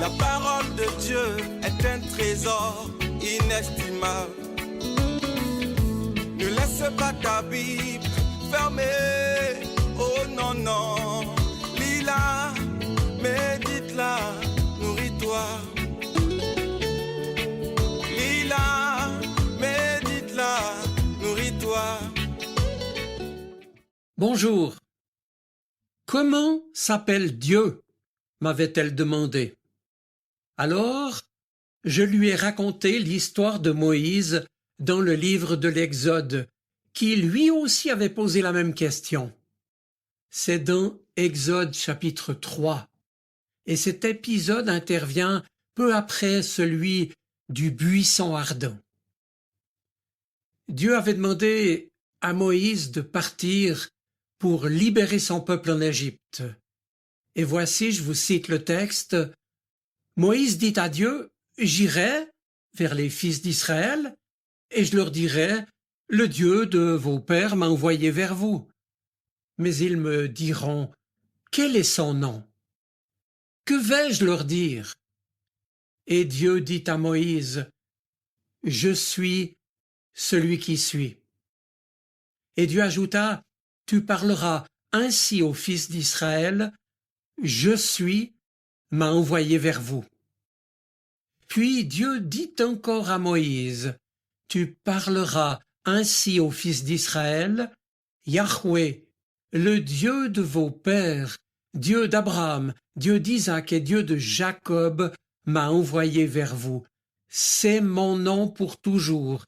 La parole de Dieu est un trésor inestimable. Ne laisse pas ta Bible fermée. Oh non, non. Lis-la, médite-la, nourris-toi. Lis-la, médite-la, nourris-toi. Bonjour. Comment s'appelle Dieu? M'avait-elle demandé. Alors, je lui ai raconté l'histoire de Moïse dans le livre de l'Exode, qui lui aussi avait posé la même question. C'est dans Exode chapitre 3, et cet épisode intervient peu après celui du buisson ardent. Dieu avait demandé à Moïse de partir pour libérer son peuple en Égypte. Et voici, je vous cite le texte, « Moïse dit à Dieu, « J'irai vers les fils d'Israël, et je leur dirai, « Le Dieu de vos pères m'a envoyé vers vous. » Mais ils me diront, « Quel est son nom? Que vais-je leur dire? » Et Dieu dit à Moïse, « Je suis celui qui suis. » Et Dieu ajouta, « Tu parleras ainsi aux fils d'Israël, « Je suis m'a envoyé vers vous. » Puis Dieu dit encore à Moïse, « Tu parleras ainsi aux fils d'Israël, « Yahweh, le Dieu de vos pères, Dieu d'Abraham, Dieu d'Isaac et Dieu de Jacob, m'a envoyé vers vous. C'est mon nom pour toujours.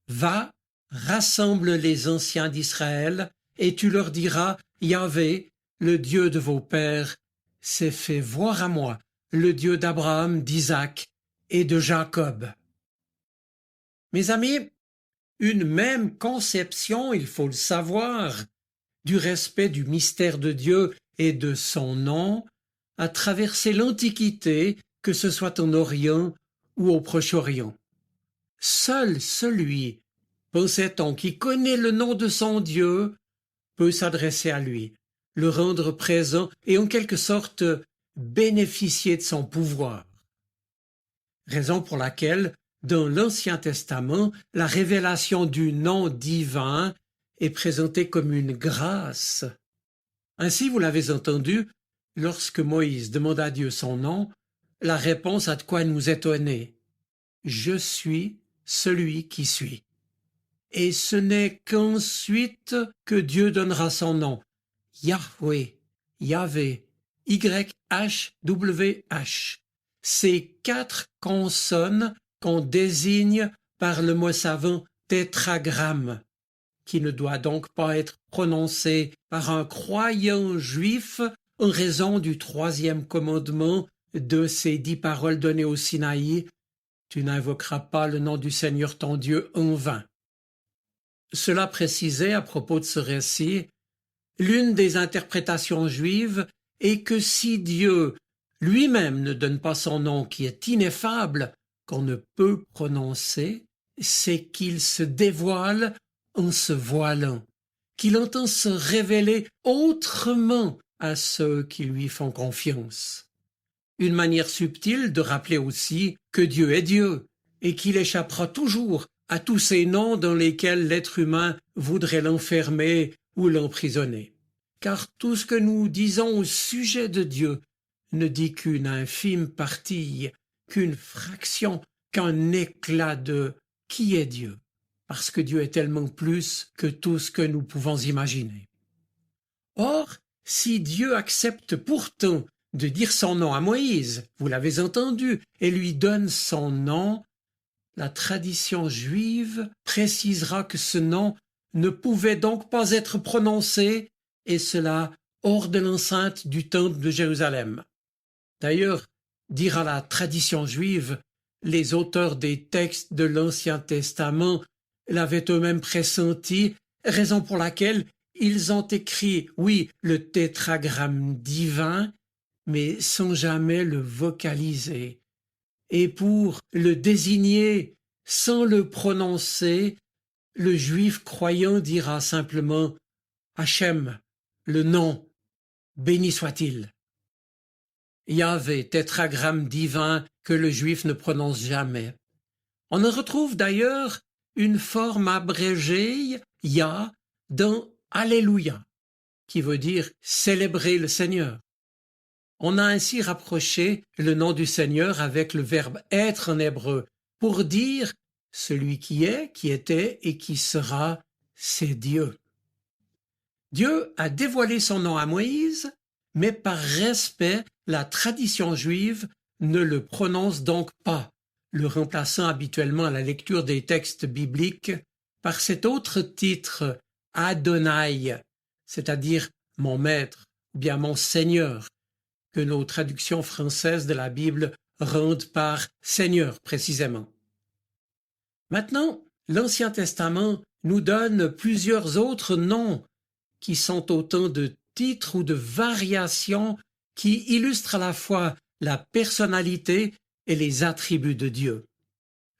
Va, rassemble les anciens d'Israël, et tu leur diras, Yahvé, le Dieu de vos pères, s'est fait voir à moi, le Dieu d'Abraham, d'Isaac et de Jacob. » Mes amis, une même conception, il faut le savoir, du respect du mystère de Dieu et de son nom a traversé l'Antiquité, que ce soit en Orient ou au Proche-Orient. Seul celui, pensait-on, qui connaît le nom de son Dieu peut s'adresser à lui, le rendre présent et en quelque sorte bénéficier de son pouvoir. Raison pour laquelle, dans l'Ancien Testament, la révélation du nom divin est présentée comme une grâce. Ainsi, vous l'avez entendu, lorsque Moïse demanda à Dieu son nom, la réponse a de quoi nous étonner. « Je suis celui qui suis. » Et ce n'est qu'ensuite que Dieu donnera son nom. Yahweh, Yahvé, YHWH. Ces 4 consonnes qu'on désigne par le mot savant tétragramme, qui ne doit donc pas être prononcé par un croyant juif en raison du 3e commandement de ces 10 paroles données au Sinaï. Tu n'invoqueras pas le nom du Seigneur ton Dieu en vain. Cela précisait à propos de ce récit, l'une des interprétations juives est que si Dieu lui-même ne donne pas son nom qui est ineffable, qu'on ne peut prononcer, c'est qu'il se dévoile en se voilant, qu'il entend se révéler autrement à ceux qui lui font confiance. Une manière subtile de rappeler aussi que Dieu est Dieu et qu'il échappera toujours à tous ces noms dans lesquels l'être humain voudrait l'enfermer ou l'emprisonner. Car tout ce que nous disons au sujet de Dieu ne dit qu'une infime partie, qu'une fraction, qu'un éclat de qui est Dieu, parce que Dieu est tellement plus que tout ce que nous pouvons imaginer. Or, si Dieu accepte pourtant de dire son nom à Moïse, vous l'avez entendu, et lui donne son nom, la tradition juive précisera que ce nom ne pouvait donc pas être prononcé, et cela hors de l'enceinte du temple de Jérusalem. D'ailleurs, dira la tradition juive, les auteurs des textes de l'Ancien Testament l'avaient eux-mêmes pressenti, raison pour laquelle ils ont écrit, oui, le tétragramme divin, mais sans jamais le vocaliser. Et pour le désigner sans le prononcer, le juif croyant dira simplement Hachem, le nom, béni soit-il. Yahvé, tétragramme divin que le juif ne prononce jamais. On en retrouve d'ailleurs une forme abrégée, Yah, dans Alléluia, qui veut dire célébrer le Seigneur. On a ainsi rapproché le nom du Seigneur avec le verbe être en hébreu pour dire celui qui est, qui était et qui sera, c'est Dieu. Dieu a dévoilé son nom à Moïse, mais par respect, la tradition juive ne le prononce donc pas, le remplaçant habituellement à la lecture des textes bibliques par cet autre titre, Adonai, c'est-à-dire mon maître, ou bien mon Seigneur, que nos traductions françaises de la Bible rendent par Seigneur précisément. Maintenant, l'Ancien Testament nous donne plusieurs autres noms qui sont autant de titres ou de variations qui illustrent à la fois la personnalité et les attributs de Dieu.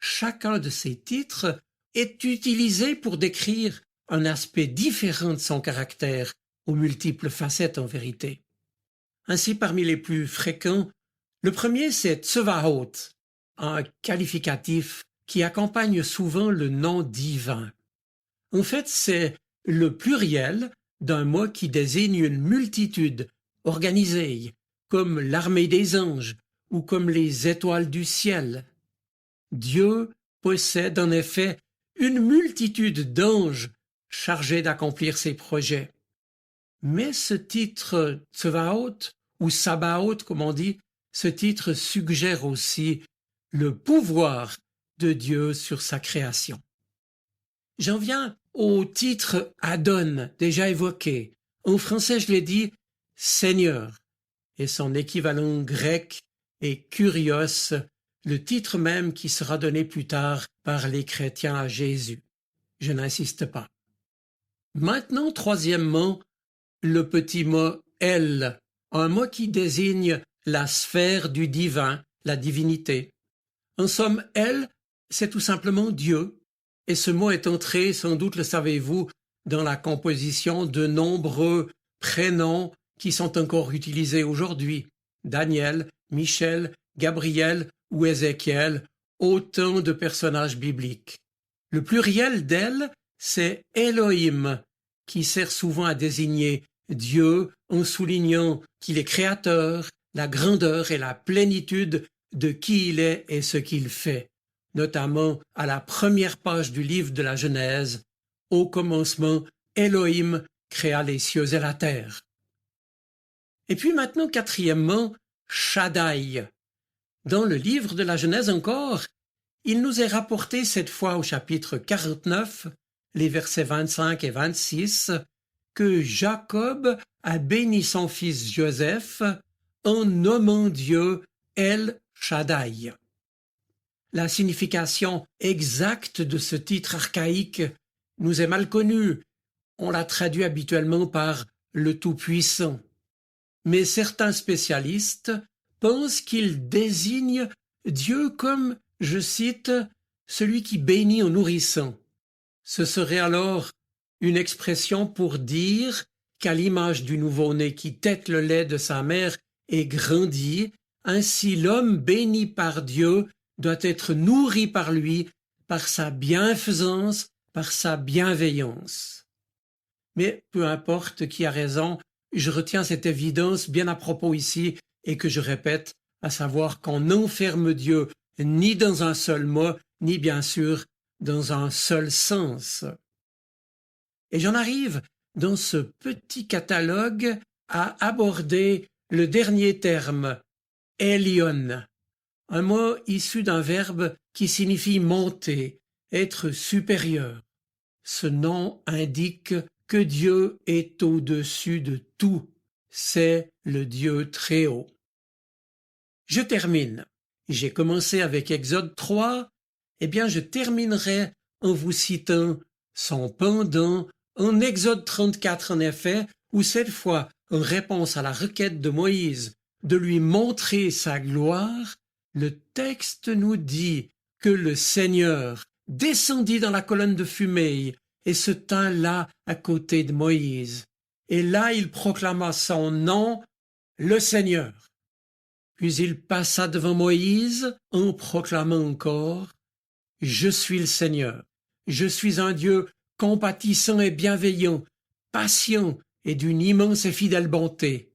Chacun de ces titres est utilisé pour décrire un aspect différent de son caractère, aux multiples facettes en vérité. Ainsi, parmi les plus fréquents, le premier c'est Tsevaot, un qualificatif qui accompagne souvent le nom divin. En fait, c'est le pluriel d'un mot qui désigne une multitude organisée, comme l'armée des anges ou comme les étoiles du ciel. Dieu possède en effet une multitude d'anges chargés d'accomplir ses projets. Mais ce titre Tsevaot, ou Sabaoth comme on dit, ce titre suggère aussi le pouvoir de Dieu sur sa création. J'en viens au titre Adon, déjà évoqué. En français, je l'ai dit, Seigneur, et son équivalent grec est Kyrios, le titre même qui sera donné plus tard par les chrétiens à Jésus. Je n'insiste pas. Maintenant, troisièmement, le petit mot El, un mot qui désigne la sphère du divin, la divinité. En somme, El, c'est tout simplement Dieu, et ce mot est entré, sans doute le savez-vous, dans la composition de nombreux prénoms qui sont encore utilisés aujourd'hui. Daniel, Michel, Gabriel ou Ézéchiel, autant de personnages bibliques. Le pluriel d'El, c'est Elohim, qui sert souvent à désigner Dieu en soulignant qu'il est créateur, la grandeur et la plénitude de qui il est et ce qu'il fait, notamment à la première page du livre de la Genèse. Au commencement, Elohim créa les cieux et la terre. Et puis maintenant, quatrièmement, Shaddai. Dans le livre de la Genèse encore, il nous est rapporté cette fois au chapitre 49, les versets 25 et 26, que Jacob a béni son fils Joseph en nommant Dieu El Shaddai. La signification exacte de ce titre archaïque nous est mal connue. On la traduit habituellement par le Tout-Puissant. Mais certains spécialistes pensent qu'il désigne Dieu comme, je cite, celui qui bénit en nourrissant. Ce serait alors une expression pour dire qu'à l'image du nouveau-né qui tète le lait de sa mère et grandit, ainsi l'homme béni par Dieu doit être nourri par lui, par sa bienfaisance, par sa bienveillance. Mais peu importe qui a raison, je retiens cette évidence bien à propos ici et que je répète, à savoir qu'on n'enferme Dieu ni dans un seul mot, ni bien sûr dans un seul sens. Et j'en arrive dans ce petit catalogue à aborder le dernier terme, Elion, un mot issu d'un verbe qui signifie monter, être supérieur. Ce nom indique que Dieu est au-dessus de tout. C'est le Dieu très haut. Je termine. J'ai commencé avec Exode 3, eh bien je terminerai en vous citant son pendant en Exode 34 en effet, où cette fois, en réponse à la requête de Moïse de lui montrer sa gloire, le texte nous dit que le Seigneur descendit dans la colonne de fumée et se tint là à côté de Moïse. Et là il proclama son nom, le Seigneur. Puis il passa devant Moïse en proclamant encore « Je suis le Seigneur, je suis un Dieu compatissant et bienveillant, patient et d'une immense et fidèle bonté.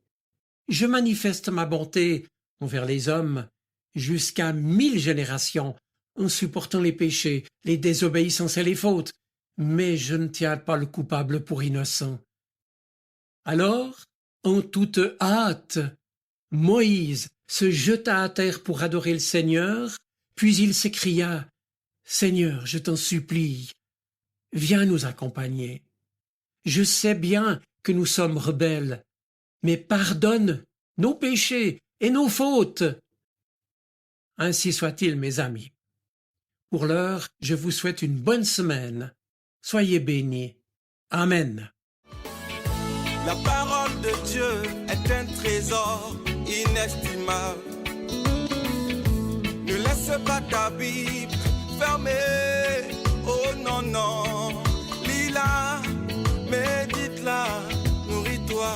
Je manifeste ma bonté envers les hommes jusqu'à 1000 générations, en supportant les péchés, les désobéissances et les fautes, mais je ne tiens pas le coupable pour innocent. » Alors, en toute hâte, Moïse se jeta à terre pour adorer le Seigneur, puis il s'écria « Seigneur, je t'en supplie, viens nous accompagner. Je sais bien que nous sommes rebelles, mais pardonne nos péchés et nos fautes. » Ainsi soit-il, mes amis. Pour l'heure, je vous souhaite une bonne semaine. Soyez bénis. Amen. La parole de Dieu est un trésor inestimable. Ne laisse pas ta Bible fermée. Oh non, non. Lis-la, médite-la, nourris-toi.